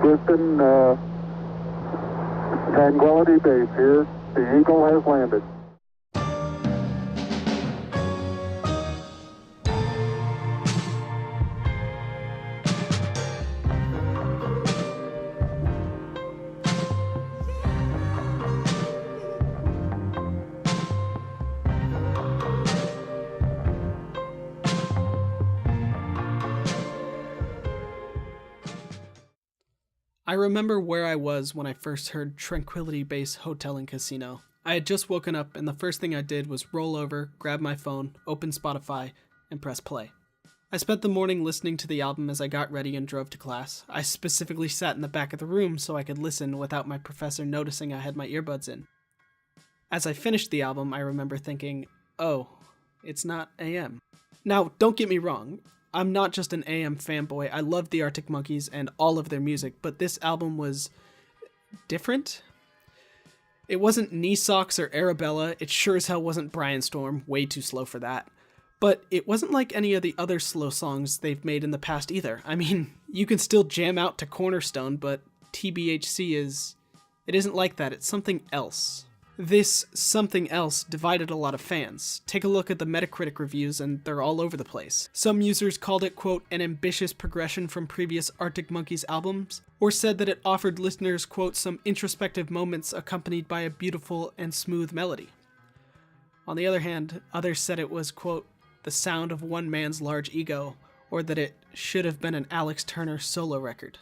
Houston, Tranquility Base here. The Eagle has landed. I remember where I was when I first heard Tranquility Base Hotel and Casino. I had just woken up and the first thing I did was roll over, grab my phone, open Spotify, and press play. I spent the morning listening to the album as I got ready and drove to class. I specifically sat in the back of the room so I could listen without my professor noticing I had my earbuds in. As I finished the album, I remember thinking, oh, it's not AM. Now, don't get me wrong. I'm not just an AM fanboy. I love the Arctic Monkeys and all of their music, but this album was different. It wasn't Knee Socks or Arabella. It sure as hell wasn't Brian Storm. Way too slow for that. But it wasn't like any of the other slow songs they've made in the past either. I mean, you can still jam out to Cornerstone, but TBHC it isn't like that. It's something else. This something else divided a lot of fans. Take a look at the Metacritic reviews and they're all over the place. Some users called it, quote, an ambitious progression from previous Arctic Monkeys albums, or said that it offered listeners, quote, some introspective moments accompanied by a beautiful and smooth melody. On the other hand, others said it was, quote, the sound of one man's large ego, or that it should have been an Alex Turner solo record.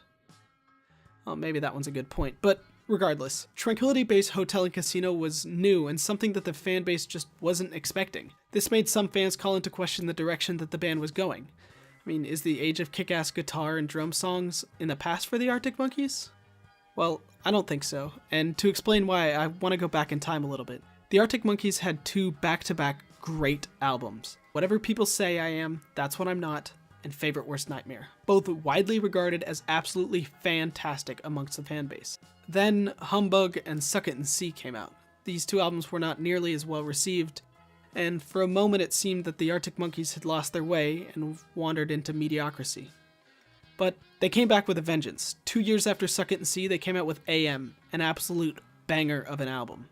Well, maybe that one's a good point, but regardless, Tranquility Base Hotel and Casino was new and something that the fan base just wasn't expecting. This made some fans call into question the direction that the band was going. I mean, is the age of kick-ass guitar and drum songs in the past for the Arctic Monkeys? Well, I don't think so, and to explain why, I want to go back in time a little bit. The Arctic Monkeys had two back-to-back great albums. Whatever people say I am, that's what I'm not, and Favorite Worst Nightmare, both widely regarded as absolutely fantastic amongst the fan base. Then Humbug and Suck It and See came out. These two albums were not nearly as well received, and for a moment it seemed that the Arctic Monkeys had lost their way and wandered into mediocrity. But they came back with a vengeance. 2 years after Suck It and See, they came out with AM, an absolute banger of an album.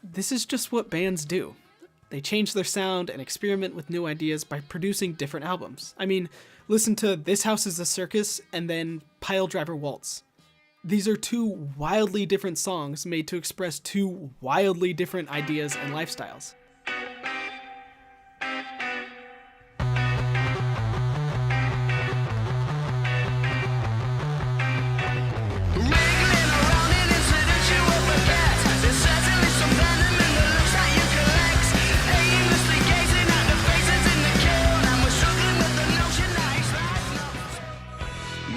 This is just what bands do. They change their sound and experiment with new ideas by producing different albums. I mean, listen to This House is a Circus and then Pile Driver Waltz. These are two wildly different songs made to express two wildly different ideas and lifestyles.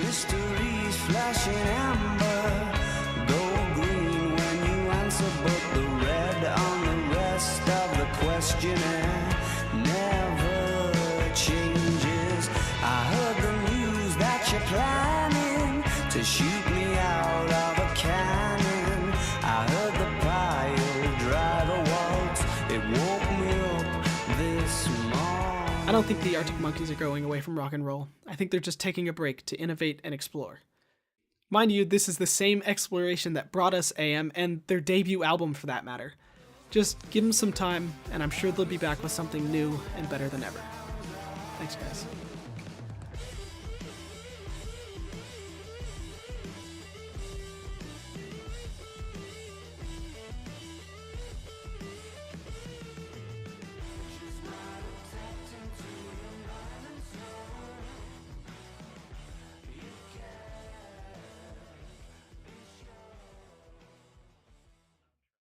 Mysteries flashing amber, gold green when you answer, but the red on the rest of the questionnaire never changes. I heard the news that you're planning to shoot me out of a cannon. I heard the pile driver waltz, it woke me up this morning. I don't think the Arctic Monkeys are going away from rock and roll. I think they're just taking a break to innovate and explore. Mind you, this is the same exploration that brought us AM and their debut album for that matter. Just give them some time, and I'm sure they'll be back with something new and better than ever. Thanks, guys.